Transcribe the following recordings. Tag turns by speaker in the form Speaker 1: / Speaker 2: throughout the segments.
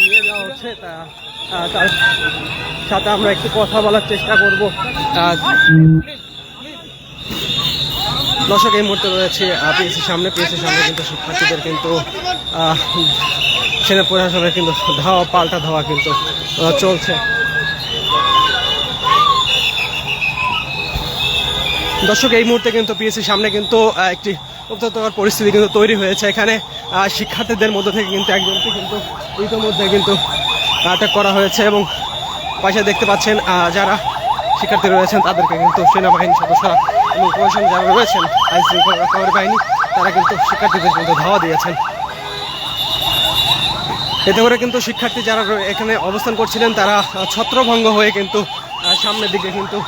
Speaker 1: নিয়ে যাওয়া হচ্ছে, তার সাথে আমরা একটু কথা বলার চেষ্টা করব। দর্শক, এই মুহূর্তে রয়েছে পিএসসির সামনে কিন্তু শিক্ষার্থীদের কিন্তু সেনা প্রশাসনের কিন্তু ধাওয়া পাল্টা ধাওয়া কিন্তু চলছে। দর্শক, এই মুহূর্তে কিন্তু পিএসসির সামনে কিন্তু একটি উত্তেজনার পরিস্থিতি কিন্তু তৈরি হয়েছে। এখানে শিক্ষার্থীদের মধ্যে থেকে কিন্তু একজনকে কিন্তু ইতিমধ্যে কিন্তু আটক করা হয়েছে এবং পাশে দেখতে পাচ্ছেন যারা শিক্ষার্থী রয়েছেন তাদেরকে কিন্তু সেনাবাহিনী সদস্যরা এবং প্রশাসন যারা রয়েছেন আইন শৃঙ্খলা রক্ষাকারী বাহিনী তারা কিন্তু শিক্ষার্থীদের কিন্তু ধাওয়া দিয়েছেন। এতে করে কিন্তু শিক্ষার্থী যারা এখানে অবস্থান করছিলেন তারা ছত্রভঙ্গ হয়ে কিন্তু সামনের দিকে কিন্তু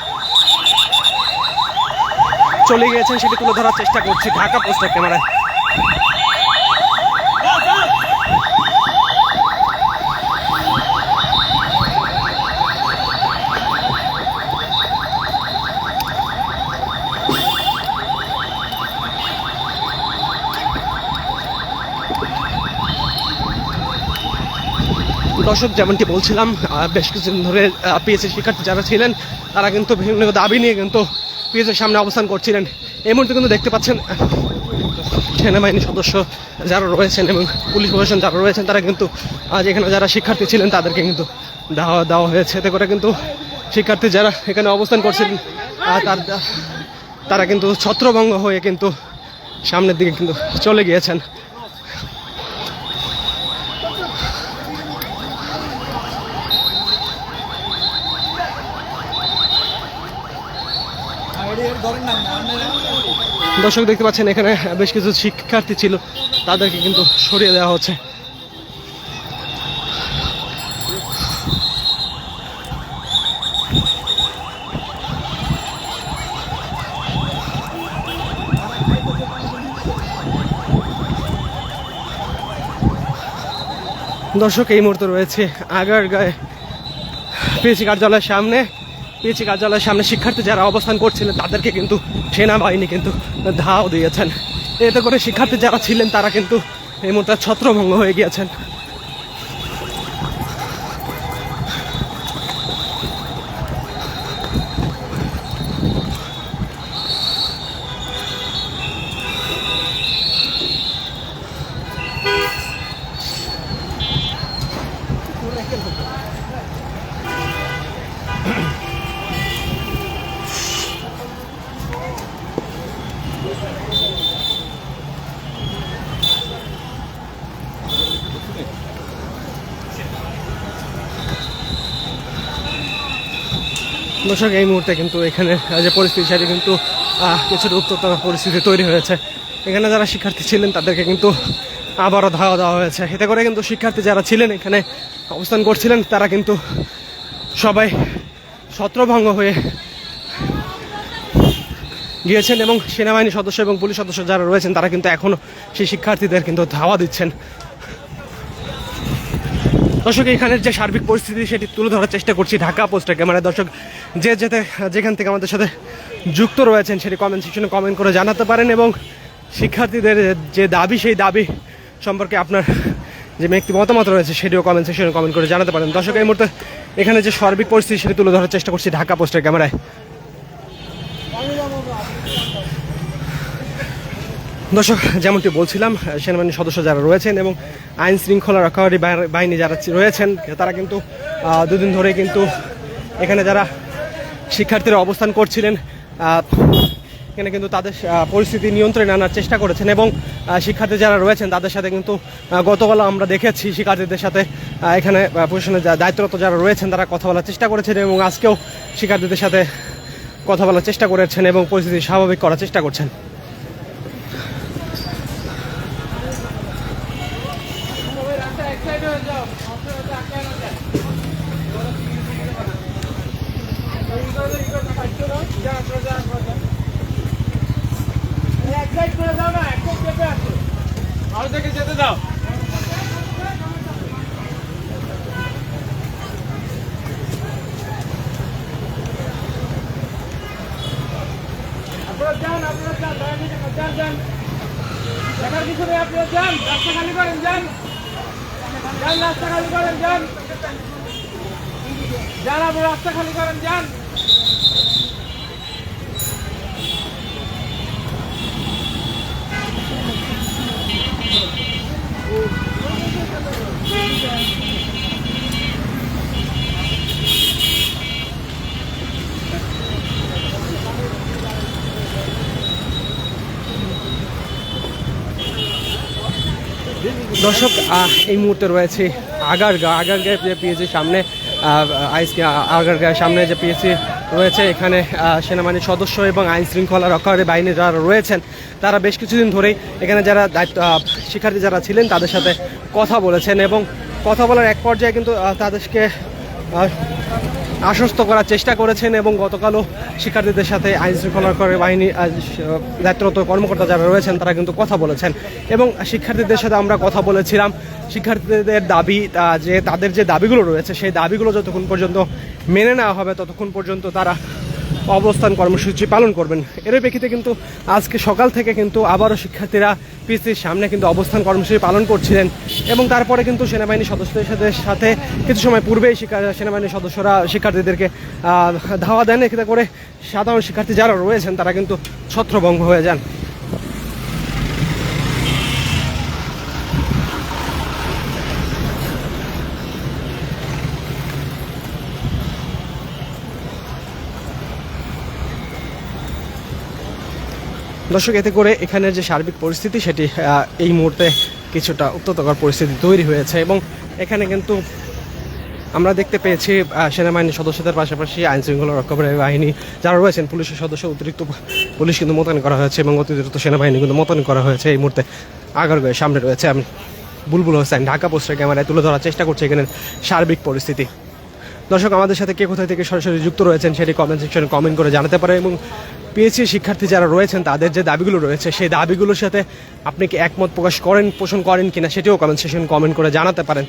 Speaker 1: চলে গিয়েছেন, সেটি তুলে ধরার চেষ্টা করছি ঢাকা পোস্টের ক্যামেরায়। দর্শক, যেমনটি বলছিলাম বেশ কিছুদিন ধরে পিএসসি শিক্ষার্থী যারা ছিলেন তারা কিন্তু বিভিন্ন দাবি নিয়ে কিন্তু পিএসসির সামনে অবস্থান করছিলেন। এই মুহূর্তে কিন্তু দেখতে পাচ্ছেন সেনাবাহিনীর সদস্য যারা রয়েছেন এবং পুলিশ প্রশাসন যারা রয়েছেন তারা কিন্তু আজ এখানে যারা শিক্ষার্থী ছিলেন তাদেরকে কিন্তু দেওয়া হয়েছে। এতে করে কিন্তু শিক্ষার্থী যারা এখানে অবস্থান করছিলেন তারা কিন্তু ছত্রভঙ্গ হয়ে কিন্তু সামনের দিকে কিন্তু চলে গিয়েছেন। দর্শক, দেখতে পাচ্ছেন এখানে বেশ কিছু শিক্ষার্থী ছিল, তাদেরকে কিন্তু সরিয়ে দেওয়া হচ্ছে। দর্শক, এই মুহূর্তে রয়েছে আগারগাঁয়ে পিএসসি কার্যালয়ের সামনে শিক্ষার্থী যারা অবস্থান করছিলেন তাদেরকে কিন্তু সেনাবাহিনী কিন্তু ধাওয়া দিয়েছেন। এতে করে শিক্ষার্থী যারা ছিলেন তারা কিন্তু এই মুহূর্তে ছত্রভঙ্গ হয়ে গিয়েছেন। দর্শক, এই মুহূর্তে কিন্তু এখানে যে পরিস্থিতি সেটি কিন্তু কিছুটা উত্তপ্ত পরিস্থিতি তৈরি হয়েছে। এখানে যারা শিক্ষার্থী ছিলেন তাদেরকে কিন্তু আবারও ধাওয়া দেওয়া হয়েছে। এতে করে কিন্তু শিক্ষার্থী যারা ছিলেন এখানে অবস্থান করছিলেন তারা কিন্তু সবাই ছত্রভঙ্গ হয়ে গিয়েছেন এবং সেনাবাহিনী সদস্য এবং পুলিশ সদস্য যারা রয়েছেন তারা কিন্তু এখনও সেই শিক্ষার্থীদের কিন্তু ধাওয়া দিচ্ছেন। দর্শক, এখানের যে সার্বিক পরিস্থিতি সেটি তুলে ধরার চেষ্টা করছি ঢাকা পোস্টের ক্যামেরায়। দর্শক, যেখান থেকে আমাদের সাথে যুক্ত রয়েছেন সেটি কমেন্ট সেকশনে কমেন্ট করে জানাতে পারেন এবং শিক্ষার্থীদের যে দাবি সেই দাবি সম্পর্কে আপনার যে ব্যক্তি মতামত রয়েছে সেটিও কমেন্ট সেকশনে কমেন্ট করে জানাতে পারেন। দর্শক, এই মুহূর্তে এখানে যে সার্বিক পরিস্থিতি সেটি তুলে ধরার চেষ্টা করছি ঢাকা পোস্টের ক্যামেরায়। দর্শক, যেমনটি বলছিলাম সেনাবাহিনীর সদস্য যারা রয়েছেন এবং আইন শৃঙ্খলা রক্ষাকারী বাহিনী যারা রয়েছেন তারা কিন্তু দুদিন ধরে কিন্তু এখানে যারা শিক্ষার্থীরা অবস্থান করছিলেন এখানে কিন্তু তাদের পরিস্থিতি নিয়ন্ত্রণে আনার চেষ্টা করেছেন এবং শিক্ষার্থী যারা রয়েছেন তাদের সাথে কিন্তু গতকাল আমরা দেখেছি শিক্ষার্থীদের সাথে এখানে প্রশাসনের দায়িত্বরত যারা রয়েছেন তারা কথা বলার চেষ্টা করেছেন এবং আজকেও শিক্ষার্থীদের সাথে কথা বলার চেষ্টা করেছেন এবং পরিস্থিতি স্বাভাবিক করার চেষ্টা করছেন।
Speaker 2: যেতে দাও। দেখার কিছু নেই, আপনি যান, রাস্তা খালি করেন, যান, রাস্তা খালি করেন, যান, আপনি রাস্তা খালি করেন, যান।
Speaker 1: দর্শক এই মুহূর্তে রয়েছে আগারগাঁও যে পিএসির সামনে আগারগাঁওয়ের সামনে যে পিএসসি রয়েছে। এখানে সেনাবাহিনীর সদস্য এবং আইন শৃঙ্খলা রক্ষাকারী বাহিনী যারা রয়েছেন তারা বেশ কিছুদিন ধরেই এখানে যারা শিক্ষার্থী যারা ছিলেন তাদের সাথে কথা বলেছেন এবং কথা বলার এক পর্যায়ে কিন্তু তাদেরকে আশ্বস্ত করার চেষ্টা করেছেন এবং গতকালও শিক্ষার্থীদের সাথে আইন শৃঙ্খলা রক্ষাকারী বাহিনী দায়িত্বরত কর্মকর্তা যারা রয়েছেন তারা কিন্তু কথা বলেছেন এবং শিক্ষার্থীদের সাথে আমরা কথা বলেছিলাম। শিক্ষার্থীদের দাবি যে তাদের যে দাবিগুলো রয়েছে সেই দাবিগুলো যতক্ষণ পর্যন্ত মেনে নেওয়া হবে ততক্ষণ পর্যন্ত তারা অবস্থান কর্মসূচি পালন করবেন। এর প্রেক্ষিতে কিন্তু আজকে সকাল থেকে কিন্তু আবারও শিক্ষার্থীরা পিএসসির সামনে কিন্তু অবস্থান কর্মসূচি পালন করছিলেন এবং তারপরে কিন্তু সেনাবাহিনী সদস্যদের সাথে কিছু সময় পূর্বেই সেনাবাহিনীর সদস্যরা শিক্ষার্থীদেরকে ধাওয়া দেন। এতে করে সাধারণ শিক্ষার্থী যারা রয়েছেন তারা কিন্তু ছত্রভঙ্গ হয়ে যান। দর্শক, এতে করে এখানের যে সার্বিক পরিস্থিতি সেটি এই মুহূর্তে কিছুটা উত্তপ্তকর পরিস্থিতি তৈরি হয়েছে এবং এখানে কিন্তু আমরা দেখতে পেয়েছি সেনাবাহিনীর সদস্যদের পাশাপাশি আইন শৃঙ্খলা রক্ষাকারী বাহিনী যারা রয়েছেন পুলিশের সদস্য অতিরিক্ত পুলিশ কিন্তু মোতায়েন করা হয়েছে এবং অতিরিক্ত সেনাবাহিনী কিন্তু মোতায়েন করা হয়েছে। এই মুহূর্তে আগারগাঁওয়ের সামনে রয়েছে আমি বুলবুল হোসেন, ঢাকা পোস্টের ক্যামেরায় তুলে ধরার চেষ্টা করছি এখানের সার্বিক পরিস্থিতি। দর্শক, আমাদের সাথে কে কোথায় থেকে সরাসরি যুক্ত রয়েছেন সেটি কমেন্ট সেকশনে কমেন্ট করে জানাতে পারে এবং পিএসসি শিক্ষার্থী যারা রয়েছেন তাদের যে দাবিগুলো রয়েছে সেই দাবিগুলোর সাথে আপনি কি একমত পোষণ করেন কিনা সেটিও কমেন্ট সেকশনে কমেন্ট করে জানাতে পারেন।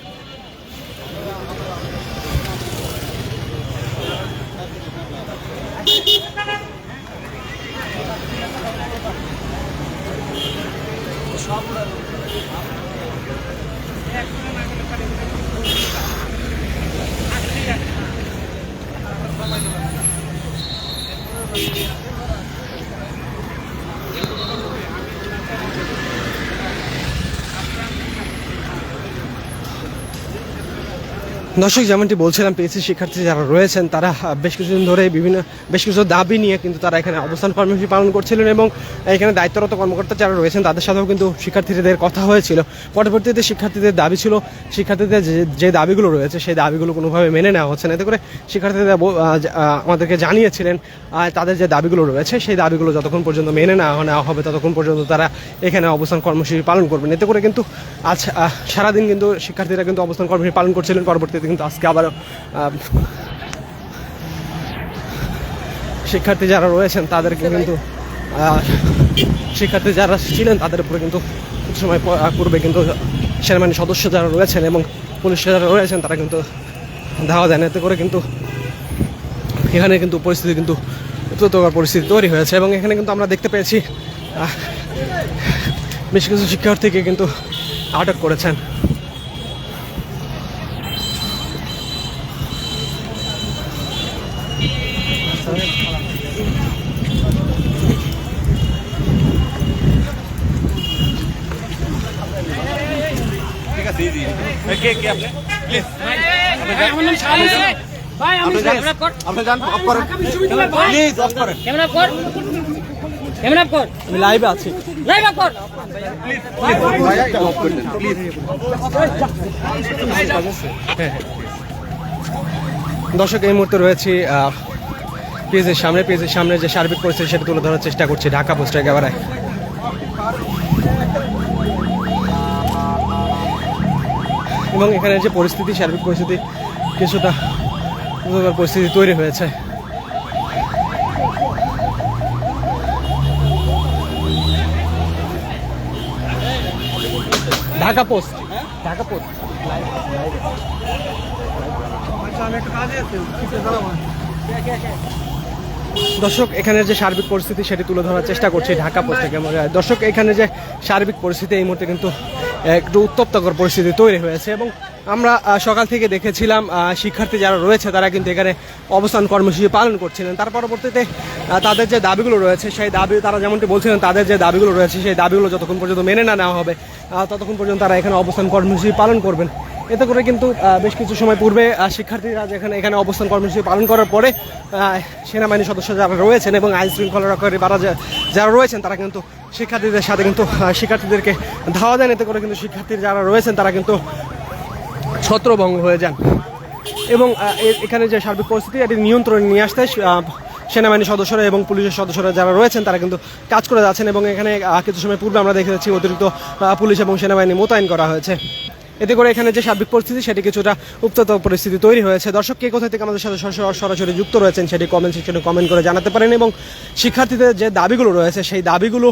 Speaker 1: দর্শক, যেমনটি বলছিলাম পিএসসি শিক্ষার্থী যারা রয়েছেন তারা বেশ কিছুদিন ধরে বেশ কিছু দাবি নিয়ে কিন্তু তারা এখানে অবস্থান কর্মসূচি পালন করছিলেন এবং এখানে দায়িত্বরত কর্মকর্তা যারা রয়েছেন তাদের সাথেও কিন্তু শিক্ষার্থীদের কথা হয়েছিল। পরবর্তীতে শিক্ষার্থীদের দাবি ছিল শিক্ষার্থীদের যে দাবিগুলো রয়েছে সেই দাবিগুলো কোনোভাবে মেনে নেওয়া হচ্ছে না। এতে করে শিক্ষার্থীরা আমাদেরকে জানিয়েছিলেন তাদের যে দাবিগুলো রয়েছে সেই দাবিগুলো যতক্ষণ পর্যন্ত মেনে নেওয়া হবে ততক্ষণ পর্যন্ত তারা এখানে অবস্থান কর্মসূচি পালন করবেন। এতে করে কিন্তু আজ সারাদিন কিন্তু শিক্ষার্থীরা কিন্তু অবস্থান কর্মসূচি পালন করছিলেন। পরবর্তীতে কিন্তু আজকে আবার শিক্ষার্থী যারা রয়েছেন তাদেরকে কিন্তু শিক্ষার্থী যারা ছিলেন তাদের উপরে কিন্তু কিছু সময় পূর্বে কিন্তু সেনাবাহিনীর সদস্য যারা রয়েছেন এবং পুলিশ যারা রয়েছেন তারা কিন্তু ধাওয়া দেন। এতে করে কিন্তু এখানে কিন্তু পরিস্থিতি কিন্তু উত্তপ্তকর পরিস্থিতি তৈরি হয়েছে এবং এখানে কিন্তু আমরা দেখতে পেয়েছি বেশ কিছু শিক্ষার্থীকে কিন্তু আটক করেছেন। আমি লাইভে আছি। দর্শক, এই মুহূর্তে রয়েছি পেজের সামনে যে সার্বিক পরিস্থিতি সেটা তুলে ধরার চেষ্টা করছি ঢাকা পোস্টের ক্যামেরায়। এবং এখানে যে পরিস্থিতি সার্বিক পরিস্থিতি কিছুটা পরিস্থিতি তৈরি হয়েছে। ঢাকা পোস্ট আমি একটা কাজে আছি। দর্শক এখানের যে সার্বিক পরিস্থিতি সেটি তুলে ধরার চেষ্টা করছি ঢাকা পোস্ট ক্যামেরায়। দর্শক এখানে যে সার্বিক পরিস্থিতি এই মুহূর্তে কিন্তু একটু উত্তপ্তকর পরিস্থিতি তৈরি হয়েছে এবং আমরা সকাল থেকে দেখেছিলাম শিক্ষার্থী যারা রয়েছে তারা কিন্তু এখানে অবস্থান কর্মসূচি পালন করছিলেন। তার পরবর্তীতে তাদের যে দাবিগুলো রয়েছে সেই দাবি তারা যেমনটি বলছিলেন তাদের যে দাবিগুলো রয়েছে সেই দাবিগুলো যতক্ষণ পর্যন্ত মেনে না নেওয়া হবে ততক্ষণ পর্যন্ত তারা এখানে অবস্থান কর্মসূচি পালন করবেন। এতে করে কিন্তু বেশ কিছু সময় পূর্বে শিক্ষার্থীরা যেখানে এখানে অবস্থান কর্মসূচি পালন করার পরে সেনাবাহিনী সদস্য যারা রয়েছেন এবং আইন শৃঙ্খলা রক্ষাকারী যারা রয়েছেন তারা কিন্তু শিক্ষার্থীদের সাথে কিন্তু শিক্ষার্থীদেরকে ধাওয়া দেন। এতে করে কিন্তু শিক্ষার্থী যারা রয়েছেন তারা কিন্তু ছত্রভঙ্গ হয়ে যান এবং এখানে যে সার্বিক পরিস্থিতি এটি নিয়ন্ত্রণে নিয়ে আসতে সেনাবাহিনী সদস্যরা এবং পুলিশের সদস্যরা যারা রয়েছেন তারা কিন্তু কাজ করে যাচ্ছেন এবং এখানে কিছু সময় পূর্বে আমরা দেখে যাচ্ছি অতিরিক্ত পুলিশ এবং সেনাবাহিনী মোতায়েন করা হয়েছে। এতে করে এখানে যে সার্বিক পরিস্থিতি সেটি কিছুটা উত্তপ্ত পরিস্থিতি তৈরি হয়েছে। দর্শক কে কোথা থেকে আমাদের সাথে সরাসরি যুক্ত রয়েছেন সেটি কমেন্ট সেকশনে কমেন্ট করে জানাতে পারেন এবং শিক্ষার্থীদের যে দাবিগুলো রয়েছে সেই দাবিগুলো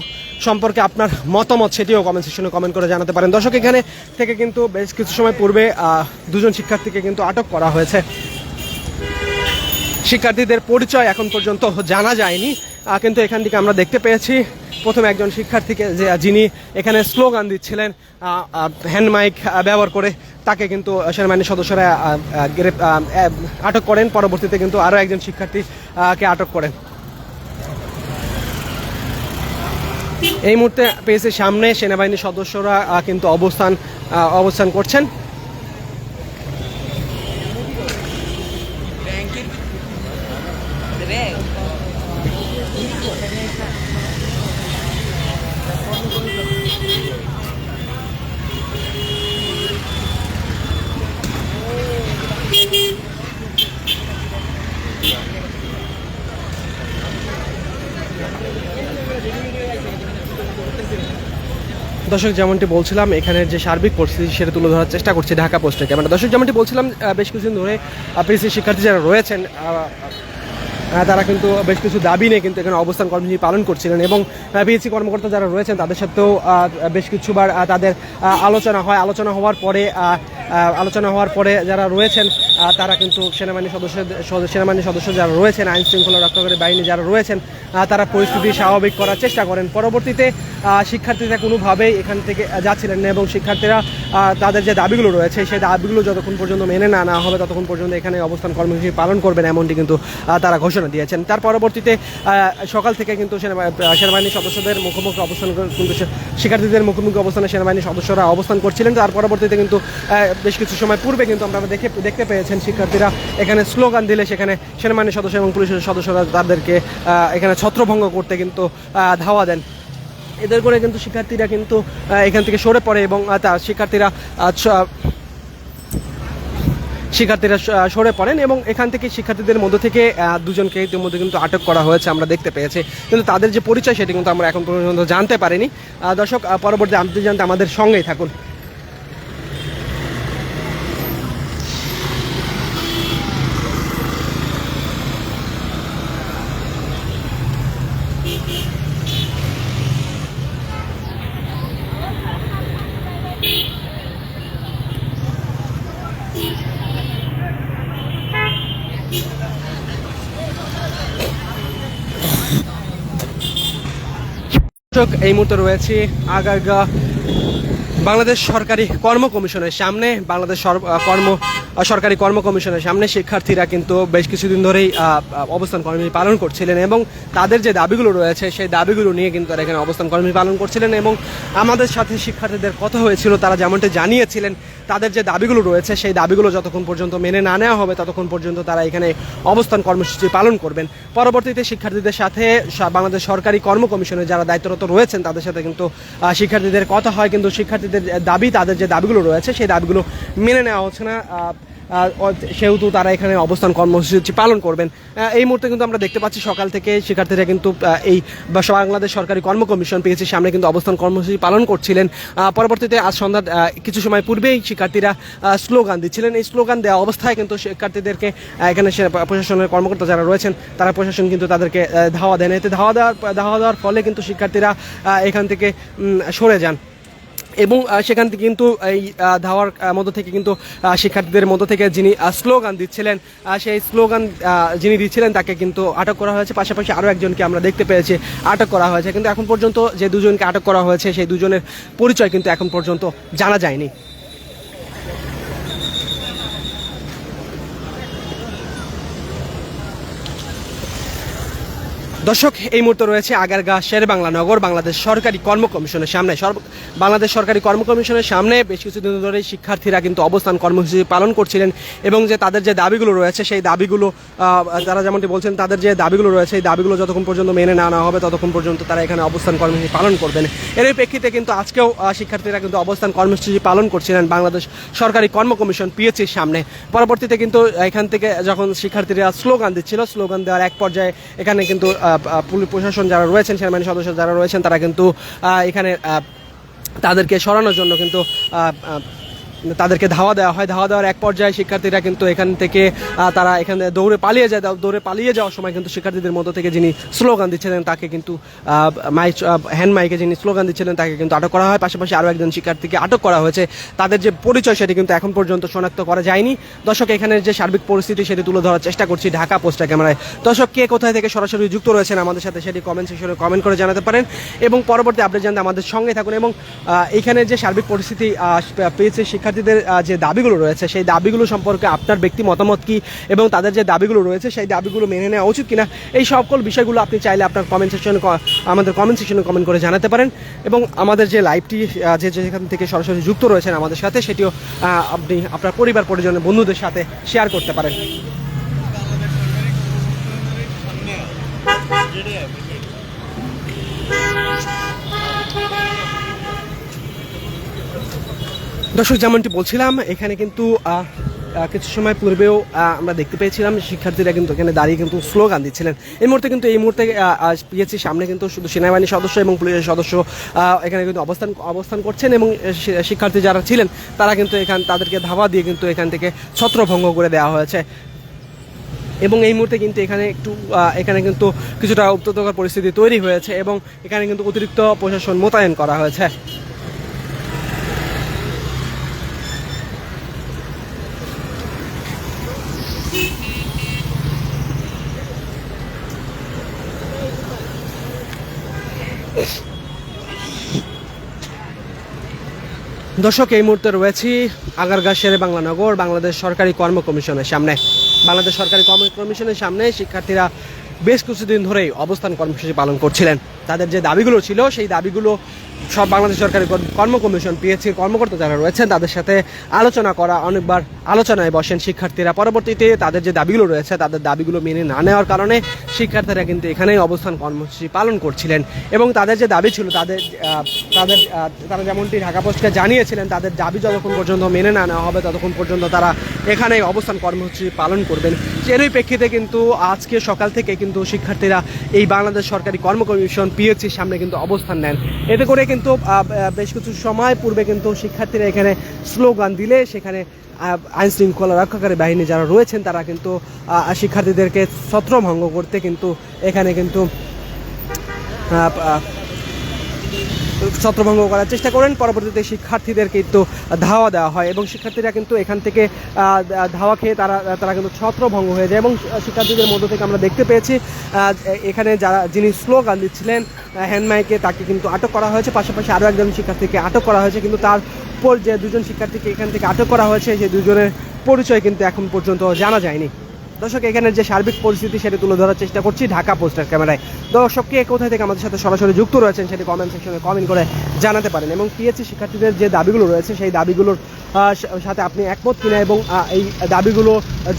Speaker 1: সম্পর্কে আপনার মতামত সেটিও কমেন্ট সেকশনে কমেন্ট করে জানাতে পারেন। দর্শক এখানে থেকে কিন্তু বেশ কিছু সময় পূর্বে দুজন শিক্ষার্থীকে কিন্তু আটক করা হয়েছে। শিক্ষার্থীদের পরিচয় এখন পর্যন্ত জানা যায়নি, কিন্তু এখান থেকে আমরা দেখতে পেয়েছি প্রথমে একজন শিক্ষার্থীকে যিনি এখানে স্লোগান দিচ্ছিলেন হ্যান্ড মাইক ব্যবহার করে তাকে কিন্তু সেনাবাহিনীর সদস্যরা আটক করেন। পরবর্তীতে কিন্তু আরও একজন শিক্ষার্থীকে আটক করেন। এই মুহূর্তে পেয়েছে সামনে সেনাবাহিনীর সদস্যরা কিন্তু অবস্থান করছেন। দর্শক যেমনটি বলছিলাম এখানের যে সার্বিক পরিস্থিতি সেটা তুলে ধরার চেষ্টা করছি ঢাকা পোস্টের ক্যামেরা। দর্শক যেমনটি বলছিলাম বেশ কিছুদিন ধরে পিএসসি শিক্ষার্থী যারা রয়েছেন তারা কিন্তু বেশ কিছু দাবি নিয়ে কিন্তু এখানে অবস্থান কর্মসূচি পালন করছিলেন এবং পিএসসি কর্মকর্তা যারা রয়েছেন তাদের সাথেও বেশ কিছুবার তাদের আলোচনা হওয়ার পরে যারা রয়েছেন তারা কিন্তু সেনাবাহিনী সদস্য যারা রয়েছেন আইন শৃঙ্খলা রক্ষাকারী বাহিনী যারা রয়েছেন তারা পরিস্থিতি স্বাভাবিক করার চেষ্টা করেন। পরবর্তীতে শিক্ষার্থীরা কোনোভাবেই এখান থেকে যাচ্ছিলেন না এবং শিক্ষার্থীরা তাদের যে দাবিগুলো রয়েছে সেই দাবিগুলো যতক্ষণ পর্যন্ত মেনে না নেওয়া হবে ততক্ষণ পর্যন্ত এখানে অবস্থান কর্মসূচি পালন করবেন এমনটি কিন্তু তারা ঘোষণা দিয়েছেন। তার পরবর্তীতে সকাল থেকে কিন্তু সেনাবাহিনীর সদস্যদের মুখোমুখি অবস্থান কিন্তু শিক্ষার্থীদের মুখোমুখি অবস্থানে সেনাবাহিনীর সদস্যরা অবস্থান করছিলেন। তার পরবর্তীতে কিন্তু বেশ কিছু সময় পূর্বে কিন্তু আমরা দেখতে পেয়েছেন শিক্ষার্থীরা এখানে স্লোগান দিলে সেখানে সেনাবাহিনীর সদস্য এবং পুলিশের সদস্যরা তাদেরকে এখানে ছত্রভঙ্গ করতে কিন্তু ধাওয়া দেন। এদের করে কিন্তু শিক্ষার্থীরা কিন্তু এখান থেকে সরে পড়ে এবং শিক্ষার্থীরা সরে পড়েন এবং এখান থেকে শিক্ষার্থীদের মধ্য থেকে দুজনকে ইতিমধ্যে কিন্তু আটক করা হয়েছে আমরা দেখতে পেয়েছি, কিন্তু তাদের যে পরিচয় সেটি কিন্তু আমরা এখন পর্যন্ত জানতে পারিনি। দর্শক পরবর্তী আপডেট জানতে আমাদের সঙ্গেই থাকুন। এই মুহূর্তে রয়েছে আগারগাঁও বাংলাদেশ সরকারি কর্ম কমিশনের সামনে। বাংলাদেশ সরকারি কর্ম কমিশনের সামনে শিক্ষার্থীরা কিন্তু বেশ কিছুদিন ধরেই অবস্থান কর্মসূচি পালন করছিলেন এবং তাদের যে দাবিগুলো রয়েছে সেই দাবিগুলো নিয়ে কিন্তু তারা এখানে অবস্থান কর্মসূচি পালন করছিলেন এবং আমাদের সাথে শিক্ষার্থীদের কথা হয়েছিল, তারা যেমনটি জানিয়েছিলেন তাদের যে দাবিগুলো রয়েছে সেই দাবিগুলো যতক্ষণ পর্যন্ত মেনে না নেওয়া হবে ততক্ষণ পর্যন্ত তারা এখানে অবস্থান কর্মসূচি পালন করবেন। পরবর্তীতে শিক্ষার্থীদের সাথে বাংলাদেশ সরকারি কর্ম কমিশনের যারা দায়িত্বরত রয়েছেন তাদের সাথে কিন্তু শিক্ষার্থীদের কথা হয়, কিন্তু শিক্ষার্থীদের দাবি তাদের যে দাবিগুলো রয়েছে সেই দাবিগুলো মেনে নেওয়া হচ্ছে না, সেহেতু তারা এখানে অবস্থান কর্মসূচি পালন করবেন। এই মুহূর্তে কিন্তু আমরা দেখতে পাচ্ছি সকাল থেকে শিক্ষার্থীরা কিন্তু এই বাংলাদেশ সরকারি কর্ম কমিশন পিএসসির সামনে কিন্তু অবস্থান কর্মসূচি পালন করছিলেন। পরবর্তীতে আজ সন্ধ্যা কিছু সময় পূর্বেই শিক্ষার্থীরা স্লোগান দিচ্ছিলেন। এই স্লোগান দেওয়া অবস্থায় কিন্তু শিক্ষার্থীদেরকে এখানে প্রশাসনের কর্মকর্তা যারা রয়েছেন তারা প্রশাসন কিন্তু তাদেরকে ধাওয়া দেন। এতে ধাওয়া দেওয়ার ফলে কিন্তু শিক্ষার্থীরা এখান থেকে সরে যান। এবং সেখান থেকে কিন্তু এই ধাওয়ার মধ্য থেকে কিন্তু শিক্ষার্থীদের মধ্য থেকে যিনি স্লোগান দিচ্ছিলেন সেই স্লোগান যিনি দিচ্ছিলেন তাকে কিন্তু আটক করা হয়েছে। পাশাপাশি আরও একজনকে আমরা দেখতে পেয়েছি আটক করা হয়েছে, কিন্তু এখন পর্যন্ত যে দুজনকে আটক করা হয়েছে সেই দুজনের পরিচয় কিন্তু এখন পর্যন্ত জানা যায়নি। দর্শক, এই মুহূর্তে রয়েছে আগারগাঁ শেরেবাংলা নগর বাংলাদেশ সরকারি কর্ম কমিশনের সামনে। বাংলাদেশ সরকারি কর্ম কমিশনের সামনে বেশ কিছুদিন ধরে শিক্ষার্থীরা কিন্তু অবস্থান কর্মসূচি পালন করছিলেন এবং যে তাদের যে দাবিগুলো রয়েছে সেই দাবিগুলো তারা যেমনটি বলছেন তাদের যে দাবিগুলো রয়েছে এই দাবিগুলো যতক্ষণ পর্যন্ত মেনে না নেওয়া হবে ততক্ষণ পর্যন্ত তারা এখানে অবস্থান কর্মসূচি পালন করবেন। এর প্রেক্ষিতে কিন্তু আজকেও শিক্ষার্থীরা কিন্তু অবস্থান কর্মসূচি পালন করছিলেন বাংলাদেশ সরকারি কর্ম কমিশন পিএসসির সামনে। পরবর্তীতে কিন্তু এখান থেকে যখন শিক্ষার্থীরা স্লোগান দিচ্ছিল, স্লোগান দেওয়ার এক পর্যায়ে এখানে কিন্তু পুলিশ প্রশাসন যারা রয়েছেন, সেনাবাহিনী সদস্য যারা রয়েছেন তারা কিন্তু এখানে তাদেরকে সরানোর জন্য কিন্তু তাদেরকে ধাওয়া দেওয়া হয়। ধাওয়া দেওয়ার এক পর্যায়ে শিক্ষার্থীরা কিন্তু এখান থেকে তারা এখানে দৌড়ে পালিয়ে যায়। দৌড়ে পালিয়ে যাওয়ার সময় কিন্তু শিক্ষার্থীদের মধ্য থেকে যিনি স্লোগান দিচ্ছিলেন তাকে কিন্তু হ্যান্ড মাইকে যিনি স্লোগান দিচ্ছিলেন তাকে কিন্তু আটক করা হয়। পাশাপাশি আরও একজন শিক্ষার্থীকে আটক করা হয়েছে। তাদের যে পরিচয় সেটি কিন্তু এখন পর্যন্ত শনাক্ত করা যায়নি। দর্শক, এখানের যে সার্বিক পরিস্থিতি সেটি তুলে ধরার চেষ্টা করছি ঢাকা পোস্টার ক্যামেরায়। দর্শক, কে কোথায় থেকে সরাসরি যুক্ত রয়েছেন আমাদের সাথে সেটি কমেন্ট সেকশনে কমেন্ট করে জানাতে পারেন এবং পরবর্তী আপডেট জানতে আমাদের সঙ্গে থাকুন। এবং এখানের যে সার্বিক পরিস্থিতি পেয়েছে শিক্ষার্থীদের যে দাবিগুলো রয়েছে সেই দাবিগুলো সম্পর্কে আপনার ব্যক্তি মতামত কি এবং তাদের যে দাবিগুলো রয়েছে সেই দাবিগুলো মেনে নেওয়া উচিত কিনা, এই সকল বিষয়গুলো আপনি চাইলে আপনার আমাদের কমেন্ট সেকশনে কমেন্ট করে জানাতে পারেন। এবং আমাদের যে লাইভটি যেখান থেকে সরাসরি যুক্ত রয়েছেন আমাদের সাথে সেটিও আপনি আপনার পরিবার পরিজনের বন্ধুদের সাথে শেয়ার করতে পারেন। দর্শক, যেমনটি বলছিলাম এখানে কিন্তু কিছু সময় পূর্বেও আমরা দেখতে পেয়েছিলাম শিক্ষার্থীরা কিন্তু এখানে দাঁড়িয়ে কিন্তু স্লোগান দিচ্ছিলেন। এই মুহূর্তে পিএসসির সামনে কিন্তু শুধু সেনাবাহিনীর সদস্য এবং পুলিশের সদস্য এখানে কিন্তু অবস্থান করছেন এবং শিক্ষার্থী যারা ছিলেন তারা কিন্তু তাদেরকে ধাওয়া দিয়ে কিন্তু এখান থেকে ছত্রভঙ্গ করে দেওয়া হয়েছে। এবং এই মুহূর্তে কিন্তু এখানে কিন্তু কিছুটা উত্তেজনকর পরিস্থিতি তৈরি হয়েছে এবং এখানে কিন্তু অতিরিক্ত প্রশাসন মোতায়েন করা হয়েছে। দর্শক, এই মুহূর্তে রয়েছি আগারগাঁ শেরেবাংলা নগর বাংলাদেশ সরকারি কর্ম কমিশনের সামনে। বাংলাদেশ সরকারি কর্ম কমিশনের সামনে শিক্ষার্থীরা বেশ কিছুদিন ধরেই অবস্থান কর্মসূচি পালন করছিলেন। তাদের যে দাবিগুলো ছিল সেই দাবিগুলো সব বাংলাদেশ সরকারি কর্ম কমিশন পিএসসির কর্মকর্তা যারা রয়েছেন তাদের সাথে আলোচনা করা, অনেকবার আলোচনায় বসেন শিক্ষার্থীরা। পরবর্তীতে তাদের যে দাবিগুলো রয়েছে তাদের দাবিগুলো মেনে না নেওয়ার কারণে শিক্ষার্থীরা কিন্তু এখানেই অবস্থান কর্মসূচি পালন করছিলেন এবং তাদের যে দাবি ছিল তারা যেমনটি ঢাকা পোস্টকে জানিয়েছিলেন তাদের দাবি যতক্ষণ পর্যন্ত মেনে না নেওয়া হবে ততক্ষণ পর্যন্ত তারা এখানেই অবস্থান কর্মসূচি পালন করবেন। এরই প্রেক্ষিতে কিন্তু আজকে সকাল থেকে কিন্তু শিক্ষার্থীরা এই বাংলাদেশ সরকারি কর্ম কমিশন পিএসসির সামনে কিন্তু অবস্থান নেন। এতে করে কিন্তু বেশ কিছু সময় পূর্বে কিন্তু শিক্ষার্থীরা এখানে স্লোগান দিলে সেখানে আইন শৃঙ্খলা রক্ষাকারী বাহিনী যারা রয়েছেন তারা কিন্তু শিক্ষার্থীদেরকে ছত্রভঙ্গ করতে কিন্তু এখানে কিন্তু ছত্রভঙ্গ করার চেষ্টা করেন। পরবর্তীতে শিক্ষার্থীদের কিন্তু ধাওয়া দেওয়া হয় এবং শিক্ষার্থীরা কিন্তু এখান থেকে ধাওয়া খেয়ে তারা কিন্তু ছত্রভঙ্গ হয়ে যায় এবং শিক্ষার্থীদের মধ্য থেকে আমরা দেখতে পেয়েছি এখানে যিনি স্লোগান দিচ্ছিলেন হ্যান্ড মাইকে তাকে কিন্তু আটক করা হয়েছে। পাশাপাশি আরও একজন শিক্ষার্থীকে আটক করা হয়েছে, কিন্তু তারপর যে দুজন শিক্ষার্থীকে এখান থেকে আটক করা হয়েছে সেই দুজনের পরিচয় কিন্তু এখন পর্যন্ত জানা যায়নি। দর্শক, এখানের যে সার্বিক পরিস্থিতি সেটি তুলে ধরার চেষ্টা করছি ঢাকা পোস্টার ক্যামেরায়। দর্শককে কোথায় থেকে আমাদের সাথে সরাসরি যুক্ত রয়েছেন সেটি কমেন্ট সেকশনে কমেন্ট করে জানাতে পারেন এবং পিএসসি শিক্ষার্থীদের যে দাবিগুলো রয়েছে সেই দাবিগুলোর সাথে আপনি একমত কিনা এবং এই দাবিগুলো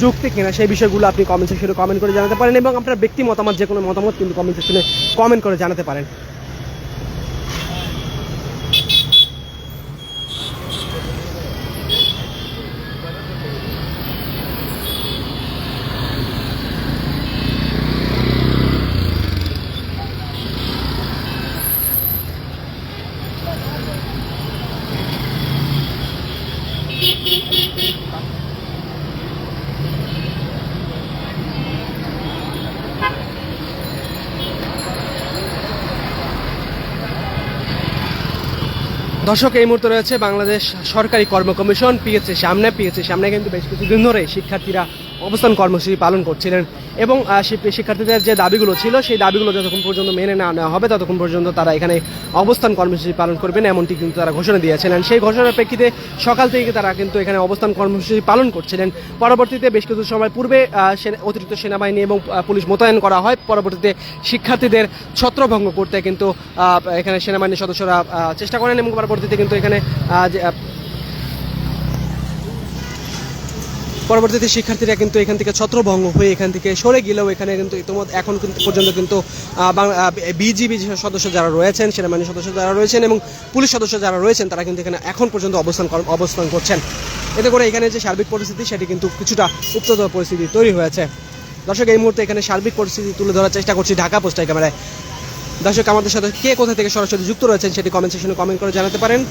Speaker 1: যুক্তি কিনা সেই বিষয়গুলো আপনি কমেন্ট সেকশনে কমেন্ট করে জানাতে পারেন এবং আপনার ব্যক্তি মতামত যে কোনো মতামত কিন্তু কমেন্ট সেকশনে কমেন্ট করে জানাতে পারেন। দর্শক এই মুহূর্তে রয়েছে বাংলাদেশ সরকারি কর্ম কমিশন পিএসসির সামনে কিন্তু বেশ কিছুদিন ধরে শিক্ষার্থীরা অবস্থান কর্মসূচি পালন করছিলেন এবং শিক্ষার্থীদের যে দাবিগুলো ছিল সেই দাবিগুলো যতক্ষণ পর্যন্ত মেনে না নেওয়া হবে ততক্ষণ পর্যন্ত তারা এখানে অবস্থান কর্মসূচি পালন করবেন এমনটি কিন্তু তারা ঘোষণা দিয়েছিলেন। সেই ঘোষণার প্রেক্ষিতে সকাল থেকে তারা কিন্তু এখানে অবস্থান কর্মসূচি পালন করছিলেন। পরবর্তীতে বেশ কিছু সময় পূর্বে অতিরিক্ত সেনাবাহিনী এবং পুলিশ মোতায়েন করা হয়। পরবর্তীতে শিক্ষার্থীদের ছত্রভঙ্গ করতে কিন্তু এখানে সেনাবাহিনীর সদস্যরা চেষ্টা করেন এবং পরবর্তীতে কিন্তু এখানে পরবর্তীতে শিক্ষার্থীরা কিন্তু এখান থেকে ছত্রভঙ্গ হয়ে এখান থেকে সরে গেলেও এখানে কিন্তু এখন কিন্তু পর্যন্ত কিন্তু বিজিবি সদস্য যারা রয়েছেন, সেনাবাহিনীর সদস্য যারা রয়েছেন এবং পুলিশ সদস্য যারা রয়েছেন তারা কিন্তু এখানে এখন পর্যন্ত অবস্থান করছেন। এতে করে এখানে যে সার্বিক পরিস্থিতি সেটি কিন্তু কিছুটা উত্তেজক পরিস্থিতি তৈরি হয়েছে। দর্শক এই মুহূর্তে এখানে সার্বিক পরিস্থিতি তুলে ধরার চেষ্টা করছি ঢাকা পোস্টার ক্যামেরায়। দর্শক আমাদের সাথে কে কোথা থেকে সরাসরি যুক্ত রয়েছেন সেটি কমেন্ট সেকশনে কমেন্ট করে জানাতে পারেন।